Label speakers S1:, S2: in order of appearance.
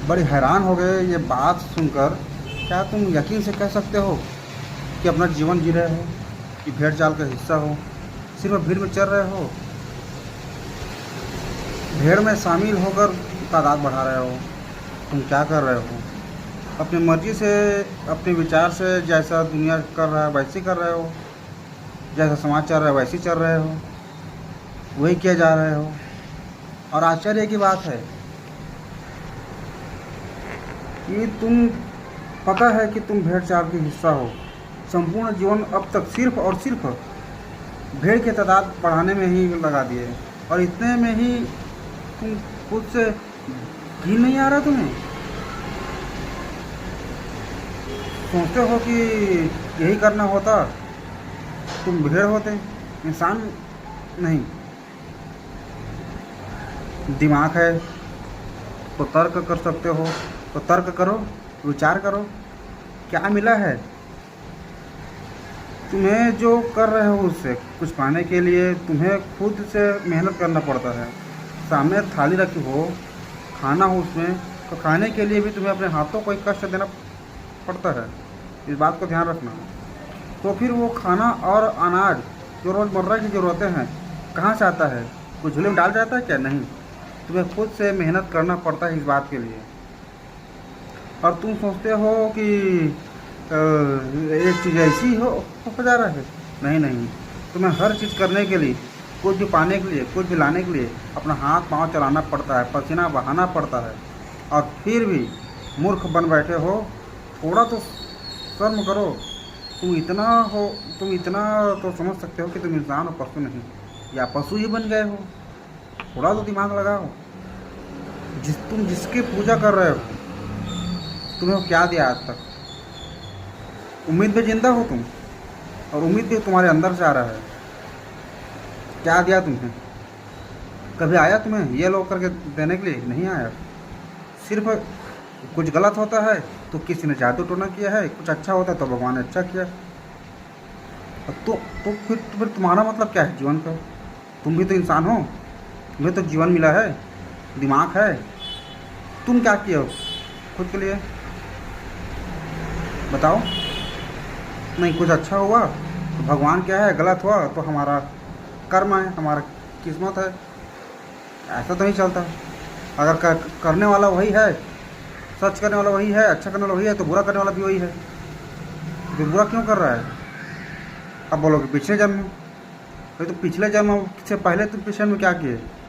S1: बड़े हैरान हो गए ये बात सुनकर। क्या तुम यकीन से कह सकते हो कि अपना जीवन जी रहे हो, कि भेड़ चाल का हिस्सा हो, सिर्फ भीड़ में चल रहे हो, भेड़ में शामिल होकर तादाद बढ़ा रहे हो? तुम क्या कर रहे हो? अपनी मर्जी से, अपने विचार से जैसा दुनिया कर रहा है वैसे ही कर रहे हो, जैसा समाज चल रहा है वैसे ही चल रहे हो, वही किए जा रहे हो। और आश्चर्य की बात है कि पता है कि तुम भेड़ चाल के हिस्सा हो। संपूर्ण जीवन अब तक सिर्फ और सिर्फ भेड़ की तादाद बढ़ाने में ही लगा दिए, और इतने में ही तुम खुद से घी नहीं आ रहा तुम्हें? सोचते हो कि यही करना होता तुम भेड़ होते, इंसान नहीं। दिमाग है तो तर्क कर सकते हो, तो तर्क करो, विचार करो। क्या मिला है तुम्हें जो कर रहे हो? उससे कुछ पाने के लिए तुम्हें खुद से मेहनत करना पड़ता है। सामने थाली रखी हो, खाना हो उसमें, तो खाने के लिए भी तुम्हें अपने हाथों को ही कष्ट देना पड़ता है। इस बात को ध्यान रखना। तो फिर वो खाना और अनाज जो रोज़मर्रा की ज़रूरतें हैं कहाँ से आता है? कोई झोले में डाल जाता है क्या? नहीं, तुम्हें खुद से मेहनत करना पड़ता है इस बात के लिए। और तुम सोचते हो कि एक चीज़ ऐसी हो जा रहा है। नहीं नहीं, तुम्हें हर चीज़ करने के लिए, कुछ भी पाने के लिए, कुछ भी लाने के लिए अपना हाथ पांव चलाना पड़ता है, पसीना बहाना पड़ता है। और फिर भी मूर्ख बन बैठे हो। थोड़ा तो शर्म करो। तुम इतना तो समझ सकते हो कि तुम इंसान हो, पशु नहीं, या पशु ही बन गए हो। थोड़ा तो दिमाग लगाओ। तुम जिसकी पूजा कर रहे हो, तुम्हें वो क्या दिया आज तक? उम्मीद में जिंदा हो तुम, और उम्मीद भी तुम्हारे अंदर से आ रहा है। क्या दिया तुम्हें? कभी आया तुम्हें ये लो करके देने के लिए? नहीं आया। सिर्फ कुछ गलत होता है तो किसी ने जादू टोना किया है, कुछ अच्छा होता है तो भगवान ने अच्छा किया। फिर तुम्हारा मतलब क्या है जीवन का? तुम भी तो इंसान हो, तुम्हें तो जीवन मिला है, दिमाग है। तुम क्या किए हो खुद के लिए? बताओ। नहीं कुछ अच्छा हुआ तो भगवान क्या है, गलत हुआ तो हमारा कर्म है, हमारा किस्मत है। ऐसा तो नहीं चलता। अगर करने वाला वही है, सच करने वाला वही है, अच्छा करने वाला वही है, तो बुरा करने वाला भी वही है। तो बुरा क्यों कर रहा है? अब बोलोगे पिछले जन्म में। तो पिछले जन्म से पहले तुम पिछले में क्या किए?